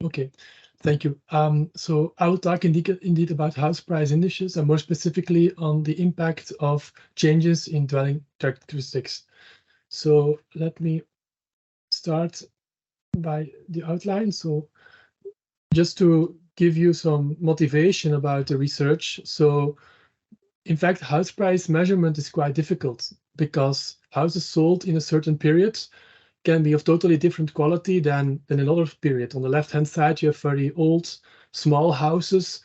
Okay, thank you. So I will talk indeed about house price indices and more specifically on the impact of changes in dwelling characteristics. So let me start by the outline. So just to give you some motivation about the research. So in fact, house price measurement is quite difficult because houses sold in a certain period can be of totally different quality than another period. On the left-hand side, you have very old, small houses,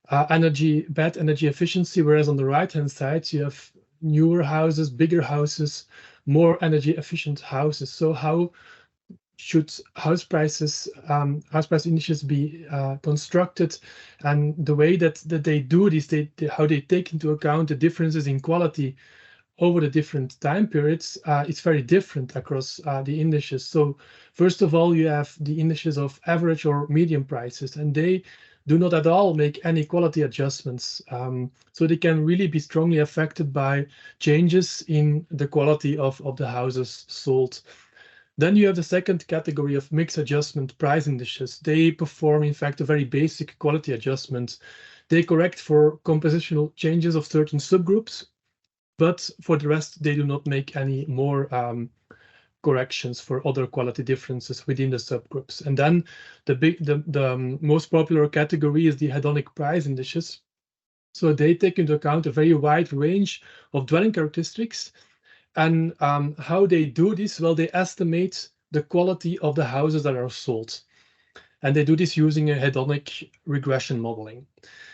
bad energy efficiency, whereas on the right-hand side, you have newer houses, bigger houses, more energy efficient houses. So how should house price indices be constructed, and the way that they do this, how they take into account the differences in quality over the different time periods is very different across the indices. So first of all, you have the indices of average or median prices, and they do not at all make any quality adjustments. So they can really be strongly affected by changes in the quality of the houses sold. Then you have the second category of mix adjustment price indices. They perform, in fact, a very basic quality adjustment. They correct for compositional changes of certain subgroups, but for the rest, they do not make any more corrections for other quality differences within the subgroups. And then the most popular category is the hedonic price indices. So they take into account a very wide range of dwelling characteristics. And how they do this? Well, they estimate the quality of the houses that are sold. And they do this using a hedonic regression modeling.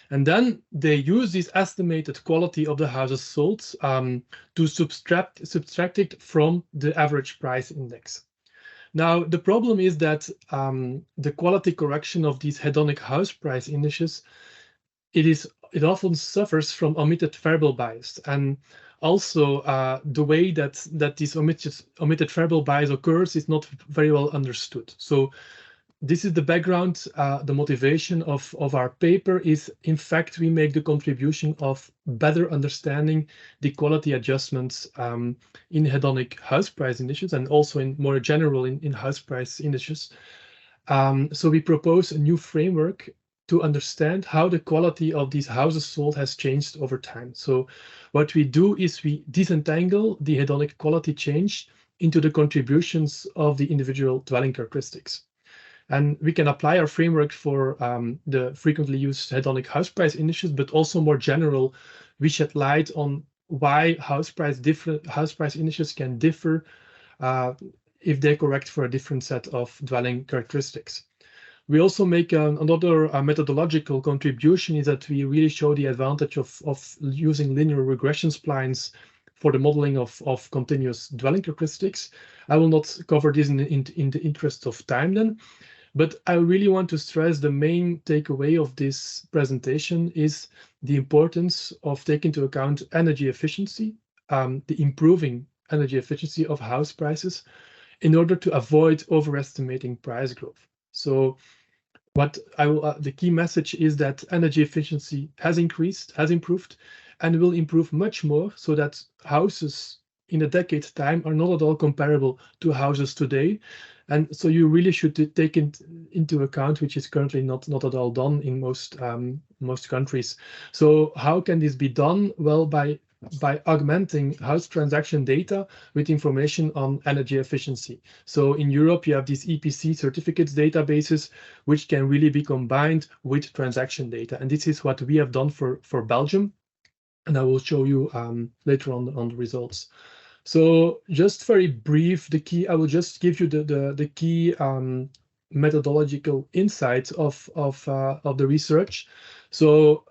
And then they use this estimated quality of the houses sold to subtract it from the average price index. Now, the problem is that the quality correction of these hedonic house price indices, it often suffers from omitted variable bias. And also, the way that this omitted variable bias occurs is not very well understood. So this is the background. The motivation of our paper is, in fact, we make the contribution of better understanding the quality adjustments in hedonic house price indices and also in more general in house price indices. So we propose a new framework to understand how the quality of these houses sold has changed over time. So what we do is we disentangle the hedonic quality change into the contributions of the individual dwelling characteristics. And we can apply our framework for the frequently used hedonic house price indices, but also more general, we shed light on why house price indices can differ if they correct for a different set of dwelling characteristics. We also make another methodological contribution is that we really show the advantage of using linear regression splines for the modeling of continuous dwelling characteristics. I will not cover this in the interest of time then, but I really want to stress the main takeaway of this presentation is the importance of taking into account energy efficiency, the improving energy efficiency of house prices in order to avoid overestimating price growth. So the key message is that energy efficiency has improved, and will improve much more so that houses in a decade's time are not at all comparable to houses today. And so you really should take it into account, which is currently not at all done in most countries. So how can this be done? Well, by augmenting house transaction data with information on energy efficiency. So in Europe, you have these EPC certificates databases, which can really be combined with transaction data. And this is what we have done for Belgium. And I will show you later on the results. So just very brief, I will just give you the key methodological insights of the research. So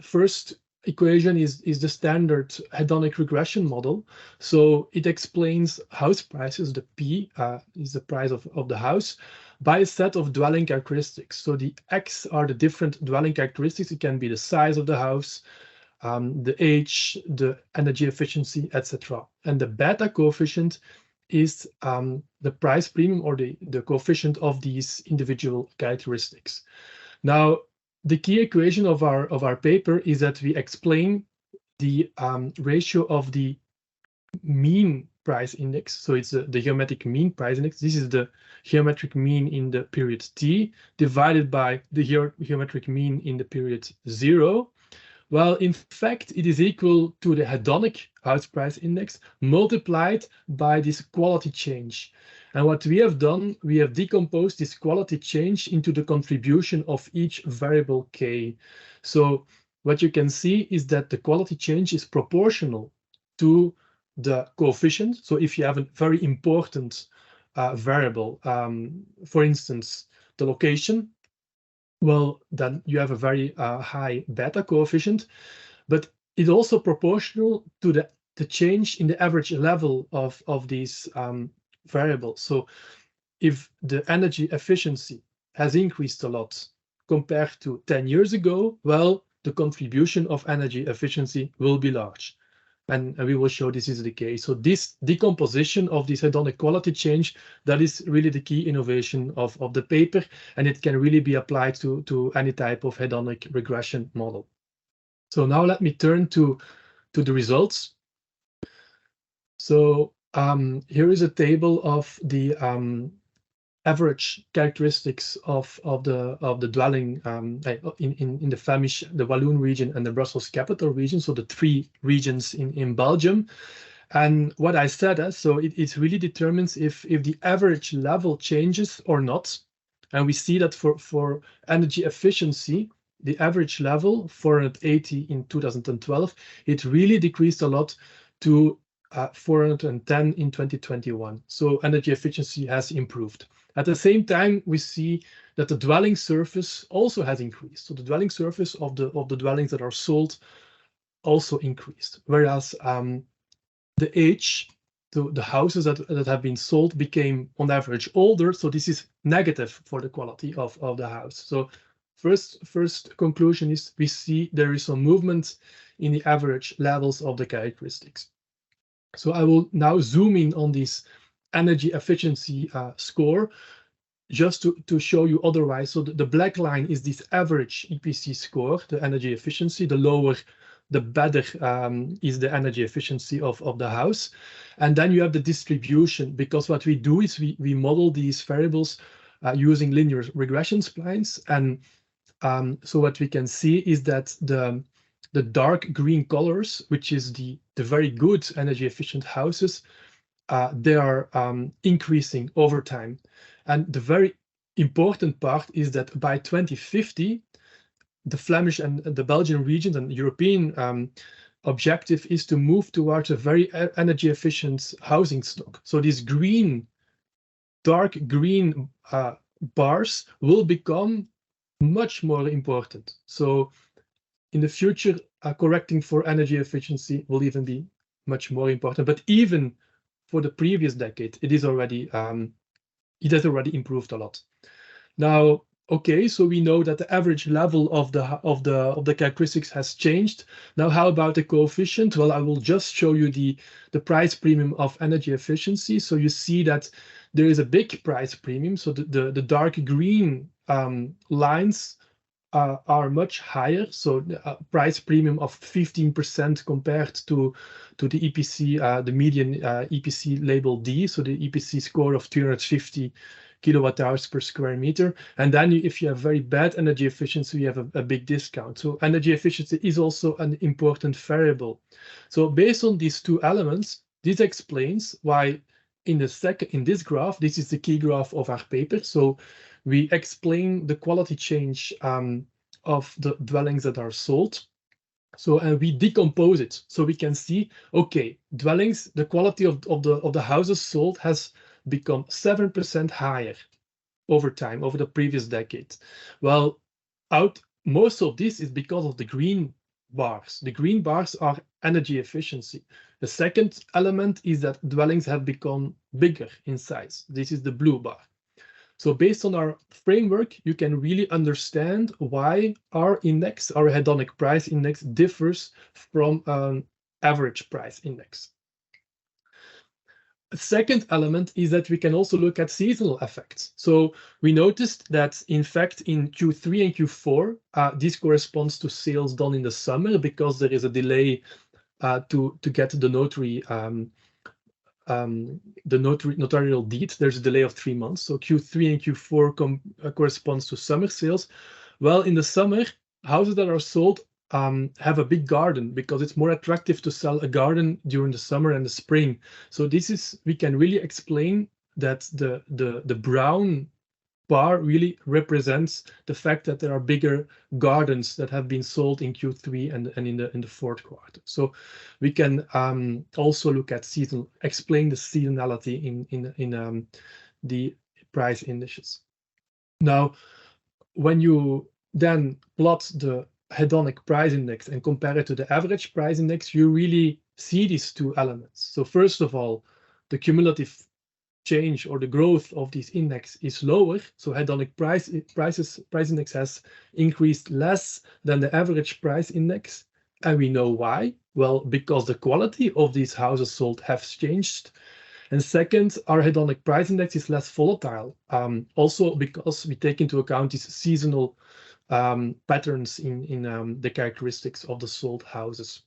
first equation is the standard hedonic regression model. So it explains house prices. The P is the price of the house by a set of dwelling characteristics. So the X are the different dwelling characteristics. It can be the size of the house, the age, the energy efficiency, etc. And the beta coefficient is the price premium or the coefficient of these individual characteristics. Now, the key equation of our paper is that we explain the ratio of the mean price index. So it's the geometric mean price index. This is the geometric mean in the period t divided by the geometric mean in the period 0. Well, in fact, it is equal to the hedonic house price index multiplied by this quality change. And what we have done, we have decomposed this quality change into the contribution of each variable k. So what you can see is that the quality change is proportional to the coefficient. So if you have a very important variable, for instance, the location, well, then you have a very high beta coefficient, but it's also proportional to the change in the average level of these variables. So if the energy efficiency has increased a lot compared to 10 years ago, well, the contribution of energy efficiency will be large. And we will show this is the case. So this decomposition of this hedonic quality change, that is really the key innovation of the paper, and it can really be applied to any type of hedonic regression model. So now let me turn to the results. So here is a table of the average characteristics of the dwelling in the Flemish, the Walloon region, and the Brussels capital region, so the 3 regions in Belgium. And what I said, so it really determines if the average level changes or not. And we see that for energy efficiency, the average level, 480 in 2012, it really decreased a lot to 410 in 2021. So energy efficiency has improved. At the same time, we see that the dwelling surface also has increased. So the dwelling surface of the dwellings that are sold also increased, whereas the age, the houses that have been sold became on average older. So this is negative for the quality of the house. So first conclusion is we see there is some movement in the average levels of the characteristics. So I will now zoom in on this energy efficiency score just to show you otherwise. So the black line is this average EPC score, the energy efficiency. The lower, the better is the energy efficiency of the house. And then you have the distribution, because what we do is we model these variables using linear regression splines. And so what we can see is that the dark green colors, which is the very good energy efficient houses, they are increasing over time. And the very important part is that by 2050, the Flemish and the Belgian regions and European objective is to move towards a very energy efficient housing stock. So these green, dark green bars will become much more important. So in the future, correcting for energy efficiency will even be much more important. But even for the previous decade, it has already improved a lot. Now, okay, so we know that the average level of the characteristics has changed. Now, how about the coefficient? Well, I will just show you the price premium of energy efficiency. So you see that there is a big price premium. So the dark green lines are much higher. So the price premium of 15% compared to the EPC, the median EPC label D, so the EPC score of 250 kilowatt hours per square meter. And then if you have very bad energy efficiency, you have a big discount. So energy efficiency is also an important variable. So based on these two elements, this explains why in this graph, this is the key graph of our paper. So we explain the quality change of the dwellings that are sold. So and we decompose it. So we can see, okay, dwellings, the quality of the houses sold has become 7% higher over time, over the previous decade. Well, most of this is because of the green bars. The green bars are energy efficiency. The second element is that dwellings have become bigger in size. This is the blue bar. So based on our framework, you can really understand why our index, our hedonic price index, differs from an average price index. A second element is that we can also look at seasonal effects. So we noticed that, in fact, in Q3 and Q4, this corresponds to sales done in the summer because there is a delay to get the notary notarial deed, there's a delay of 3 months. So Q3 and Q4 corresponds to summer sales. Well, in the summer, houses that are sold have a big garden because it's more attractive to sell a garden during the summer and the spring. So we can really explain that the brown bar really represents the fact that there are bigger gardens that have been sold in Q3 and in the fourth quarter. So we can also look at explain the seasonality in the price indices. Now, when you then plot the hedonic price index and compare it to the average price index, you really see these two elements. So first of all, the cumulative change or the growth of this index is lower. So hedonic price index has increased less than the average price index. And we know why. Well, because the quality of these houses sold has changed. And second, our hedonic price index is less volatile. Also because we take into account these seasonal patterns in the characteristics of the sold houses.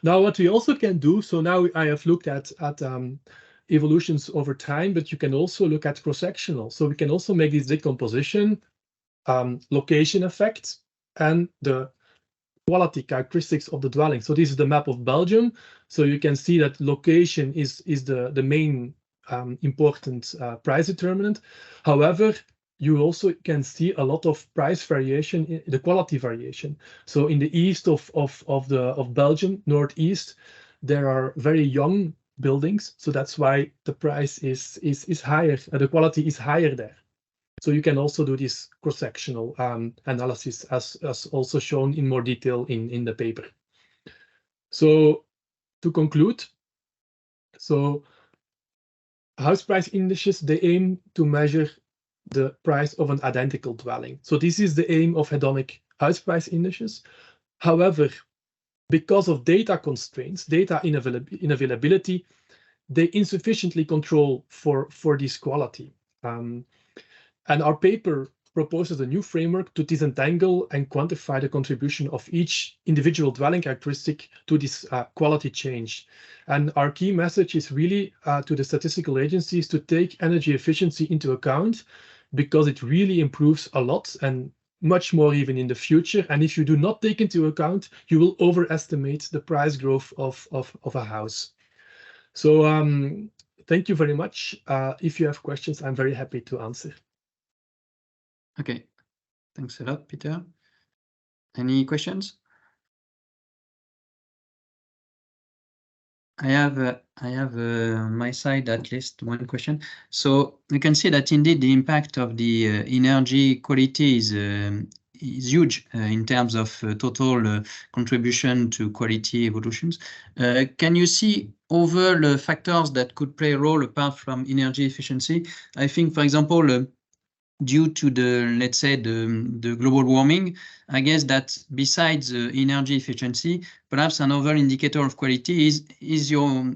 Now, what we also can do, so now I have looked at evolutions over time, but you can also look at cross-sectional. So we can also make this decomposition, location effects, and the quality characteristics of the dwelling. So this is the map of Belgium. So you can see that location is the main important price determinant. However, you also can see a lot of price variation, the quality variation. So in the east of Belgium, northeast, there are very young buildings, so that's why the price is higher, the quality is higher there. So you can also do this cross-sectional analysis as also shown in more detail in the paper. So to conclude, so house price indices, they aim to measure the price of an identical dwelling. So this is the aim of hedonic house price indices. However, because of data constraints, data unavailability, they insufficiently control for this quality. And our paper proposes a new framework to disentangle and quantify the contribution of each individual dwelling characteristic to this quality change. And our key message is really to the statistical agencies to take energy efficiency into account, because it really improves a lot and much more even in the future. And if you do not take into account, you will overestimate the price growth of a house. So thank you very much. If you have questions, I'm very happy to answer. Okay, thanks a lot, Peter. Any questions? I have on my side at least one question. So you can see that indeed the impact of the energy quality is huge in terms of total contribution to quality evolutions. Can you see other factors that could play a role apart from energy efficiency? I think, for example, due to let's say the global warming, I guess that besides energy efficiency, perhaps another indicator of quality is your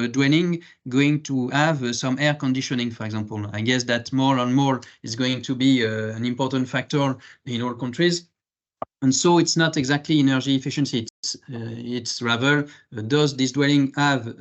dwelling going to have some air conditioning, for example. I guess that more and more is going to be an important factor in all countries. And so it's not exactly energy efficiency. It's rather, does this dwelling have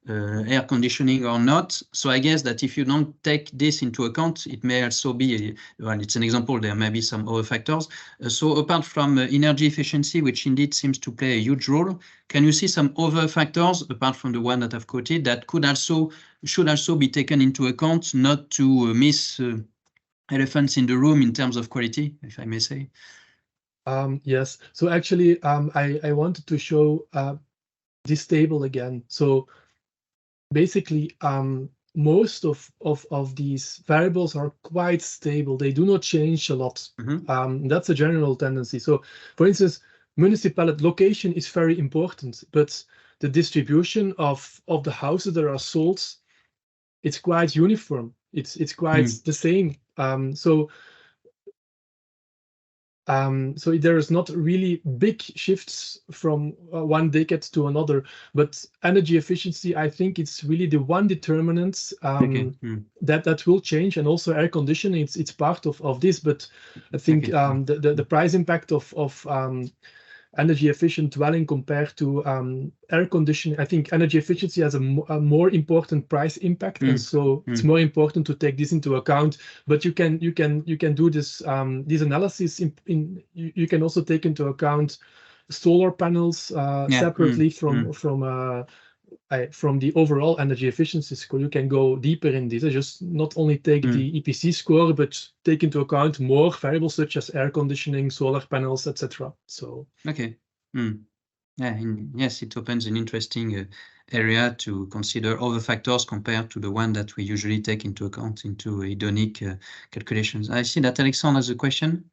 air conditioning or not? So I guess that if you don't take this into account, it may also be, well, it's an example, there may be some other factors. So apart from energy efficiency, which indeed seems to play a huge role, can you see some other factors, apart from the one that I've quoted, that should also be taken into account, not to miss elephants in the room in terms of quality, if I may say? Yes, so actually I wanted to show this table again. So basically, most of these variables are quite stable. They do not change a lot. That's a general tendency. So for instance, municipality location is very important, but the distribution of the houses that are sold, it's quite uniform. It's quite the same. So there is not really big shifts from one decade to another, but energy efficiency, I think it's really the one determinant that will change, and also air conditioning, it's part of this. But I think the price impact of energy efficient dwelling compared to air conditioning. I think energy efficiency has a more important price impact, and so it's more important to take this into account. But you can do this these analysis you can also take into account solar panels separately from the overall energy efficiency score. You can go deeper in this. Just not only take the EPC score, but take into account more variables such as air conditioning, solar panels, etc. So okay, yeah, yes, it opens an interesting area to consider other factors compared to the one that we usually take into account into hedonic calculations. I see that Alexandre has a question.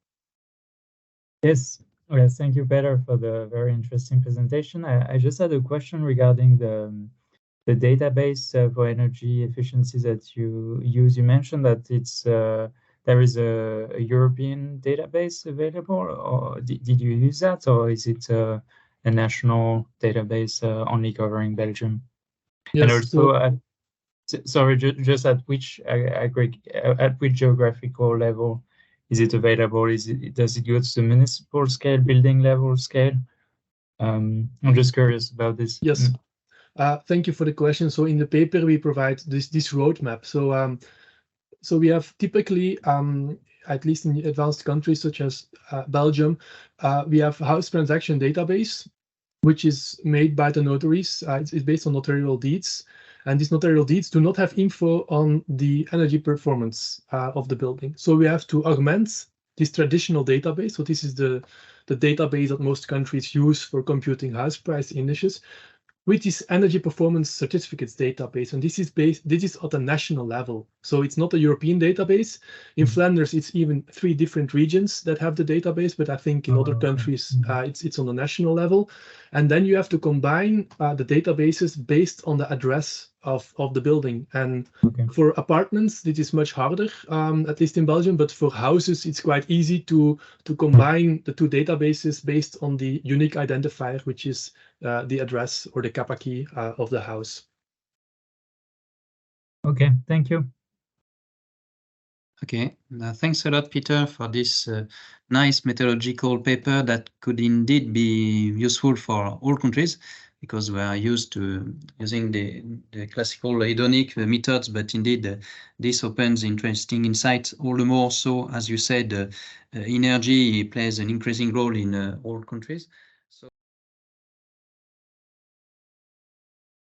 Yes. Yes, thank you, Peter, for the very interesting presentation. I just had a question regarding the database for energy efficiency that you use. You mentioned that it's there is a European database available, or did you use that, or is it a national database only covering Belgium? Yes, and also, sorry, just at which geographical level is it available? Does it go to the municipal scale, building level scale? I'm just curious about this. Yes. Thank you for the question. So in the paper we provide this roadmap. So so we have typically, at least in advanced countries such as Belgium, we have house transaction database, which is made by the notaries. It's based on notarial deeds, and these notarial deeds do not have info on the energy performance of the building. So we have to augment this traditional database. So this is the database that most countries use for computing house price indices, with this energy performance certificates database. And this is at a national level. So it's not a European database. In Flanders, it's even 3 different regions that have the database, but I think in other countries, it's on a national level. And then you have to combine the databases based on the address of the building. And for apartments, this is much harder, at least in Belgium, but for houses, it's quite easy to combine the 2 databases based on the unique identifier, which is the address or the kappa key of the house. Okay, thank you. Okay, thanks a lot, Peter, for this nice methodological paper that could indeed be useful for all countries, because we are used to using the classical hedonic methods, but indeed this opens interesting insights, all the more so, as you said, energy plays an increasing role in all countries.